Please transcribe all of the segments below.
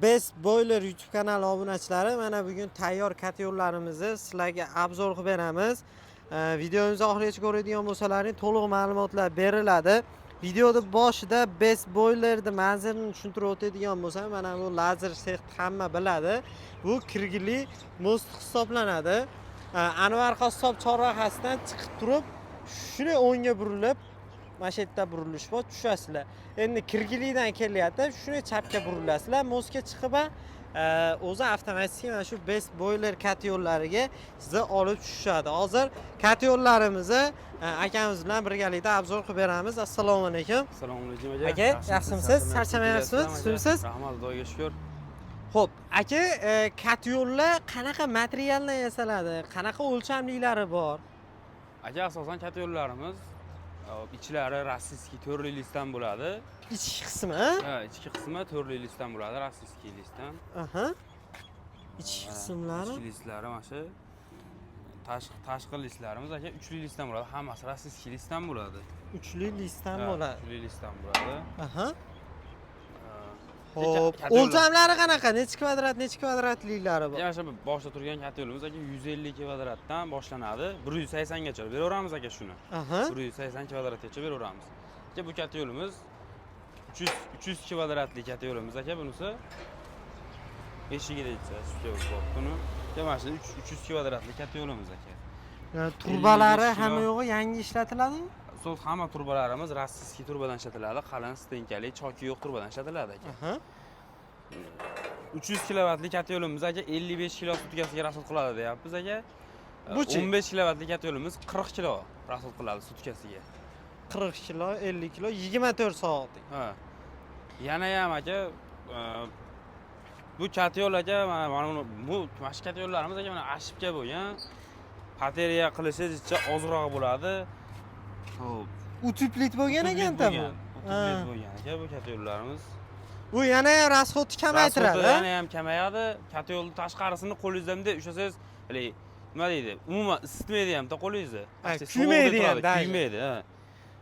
Best Boiler YouTube kanali obunachilari, mana bugun tayyor kotyorlarimizni sizlarga obzor qilib beramiz. Videomizni oxirigacha ko'radigan bo'lsalaring to'liq ma'lumotlar beriladi. Videoda boshida Best Boilerni manzilini tushuntirib o'tadigan bo'lsam, mana bu lazer sex hamma biladi. Bu kirgili most hisoblanadi. Anvar qassob chorrahasidan chiqib turib, shuni o'ngga burilib, mana shu yerda burilish bor, tushasizlar. Endi kirgilidan kelyapti, shuni chapga burilasizlar, mostga chiqib o'zi avtomatik mana shu Best Boiler kotyorlariga sizni olib tushadi. Hozir kotyorlarimizni akamiz bilan birgalikda obzor qilib beramiz. Assalomu alaykum. Assalomu alaykum aka. Aka, yaxshimisiz? Charchamayapsizmi? Sizmisiz? Rahmat, Xudoga shukr. Xo'p, aka, kotyorlar qanaqa materialdan yasaladi? Qanaqa o'lchamliklari bor? Aka, asosan kotyorlarimiz ichlari rossiyskiy to'rli listdan bo'ladi. Ichki qismi? Ha, ichki qismi to'rli listdan bo'ladi, rossiyskiy listdan. Aha. Ichki qismlari? Ichki listlari mana shu. Tashqi listlarimiz aka 3li listdan bo'ladi. Hammasi rossiyskiy listdan bo'ladi. 3li listdan bo'ladi. 3li listdan bo'ladi. Aha. Xo'p, o'lchamlari qanaqa? Necha kvadrat, necha kvadratliklari bor? Yana shu boshda turgan kotyorimiz aka 150 kvadratdan boshlanadi. 180 gacha beraveramiz aka shuni. Aha. 180 kvadratgacha beraveramiz. Aka bu kotyorimiz 300 kvadratli kotyorimiz aka bunisi. Eshigiga yetsa shu buni. Mana shu 300 kvadratli kotyorimiz aka. Turbalari hamma yo'g'i yangi ishlatiladimi? So'z hamma turbalarimiz rossiyskiy turbadan ishlatiladi, qalin stenkali, choki yo'q turbadan ishlatiladi aka. Aha. 300 kilovatli kotyorimiz aka 55 kilo sutkasiga rasol qiladi deyapmiz aka. 15 kilovatli kotyorimiz 40 kilo rasol qiladi sutkasiga. 40 kilo, 50 kilo, 24 soat. Ha. Yana ham aka bu kotyorlarga mana bu mashq kotyorlarimiz aka mana ashibga bo'lgan. Bateriya qilishicha ozroq bo'ladi. Xo'p. Utuplit bo'lgan ekan-da bu. Utuplit bo'lgan aka bu kotyorlarimiz. Bu yana ham rasxodni kamaytiradi. Yana ham kamayadi. Kotyorning tashqarisini qo'lingizda bunday ushlasangiz, nima deydi? Umuman isitmaydi ham qo'lingizni. Kuymaydi ham, kuymaydi, ha.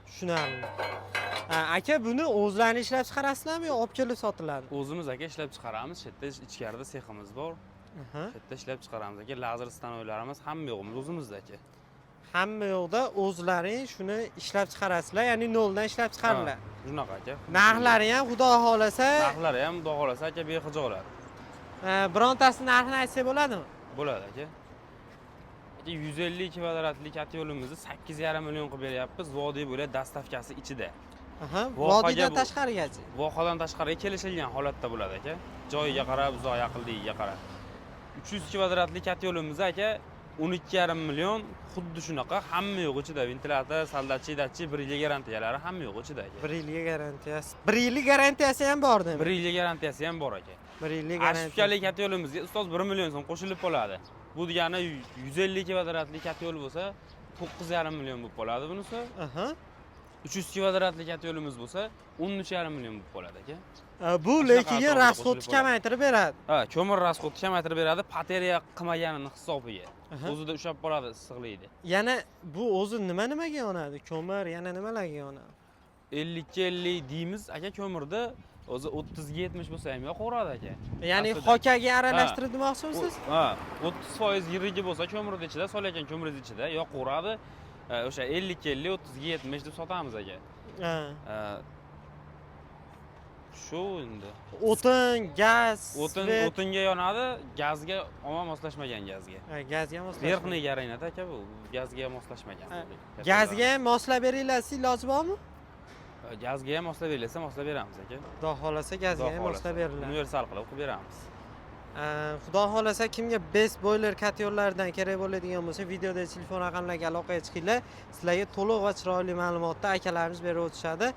Tushunarli. Aka, buni o'zlaringiz ishlab chiqarasizlarmi yo olib kelib sotiladi? O'zimiz aka ishlab chiqaramiz. Shu yerda ichkarida seximiz bor. Shu yerda ishlab chiqaramiz aka. Lazer stanoylarimiz hamma yo'g'imiz o'zimizda aka. Hamma yo'qda o'zlaring shuni ishlab chiqarasizlar, ya'ni noldan ishlab chiqariladi. Shunaqa aka. Narxlari ham xudo xolasa, narxlari ham xudo xolasa aka bexijolat. Birontasini narxini aytsak bo'ladimi? Bo'ladi aka. 150 kvadratli kotyorimizni 8,5 million qilib beryapmiz. Vodiy bo'lib dastavkasi ichida. Aha, vodiydan tashqarigacha. Vohadan tashqariga kelishilgan holatda bo'ladi aka. Joyiga qarab, uzoq yaqinligiga qarab. 300 kvadratli kotyorimiz aka 12,5 million, xuddi shunaqa hamma yo'q ichida. Ventilyator, soldatchi, datchi, 1 yillik garantiyalari hamma yo'q ichida aka. 1 yillik garantiyasi. 1 yillik garantiyasi ham bormi? 1 yillik garantiyasi ham bor aka. 1 yillik garantiyasi. Ashibkali kotyorlarimizga ustoz 1 million so'm qo'shilib qoladi. Bu degani 150 kvadratli kotyor bo'lsa 9,5 million bo'lib qoladi bunisi. Aha. 300 kvadratli kotyorimiz bo'lsa 13,5 million bo'lib qoladi aka. Bu lekin rasxodni kamaytirib beradi. Ha, ko'mir rasxodni kamaytirib beradi, bateriya qilmaganining hisobiga. O'zida ushlab qoladi issiqlikni. Yana bu o'zi nimaga yonadi? Ko'mir yana nimalarga yonadi? 50 deymiz aka ko'mirda o'zi 30 ga 70 bo'lsa ham yoqaveradi aka. Ya'ni hokaga aralashtirib demoqchimisiz? Ha, 30% yirigi bo'lsa ko'mirning ichida, solayotgan ko'miringiz ichida yoqaveradi. O'sha 50 30 ga 70 deb sotamiz aka. Ha. Shu endi. O'tin, gaz, o'tinga yonadi, gazga omon moslashmagan gazga. Gazga moslashmagan. Verxniy garinat aka bu, gazga moslashmagan. Gazga ham moslab beringlar, iloji bormi? Gazga ham moslab berilsa, moslab beramiz aka. Xudo xolasa gazga ham moslab beriladi. Universal qilib beramiz. Xudo xolasa kimga Best Boiler kotyorlaridan kerak bo'ladigan bo'lsa, videoda telefon raqamlariga aloqaga chiqinglar. Sizlarga to'liq va chiroyli ma'lumotni akalarimiz berib o'tishadi.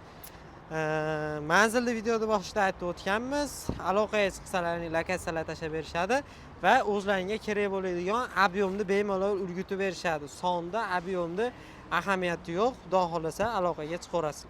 Manzilni videoda boshida aytib o'tganmiz. Aloqaga chiqsalaring lokatsiyalar tashlab berishadi va o'zlariga kerak bo'ladigan ob'yomni bemalol urgutib berishadi. Sonda, ob'yomda ahamiyati yo'q. Xudo xolasa aloqaga chiqaverasiz.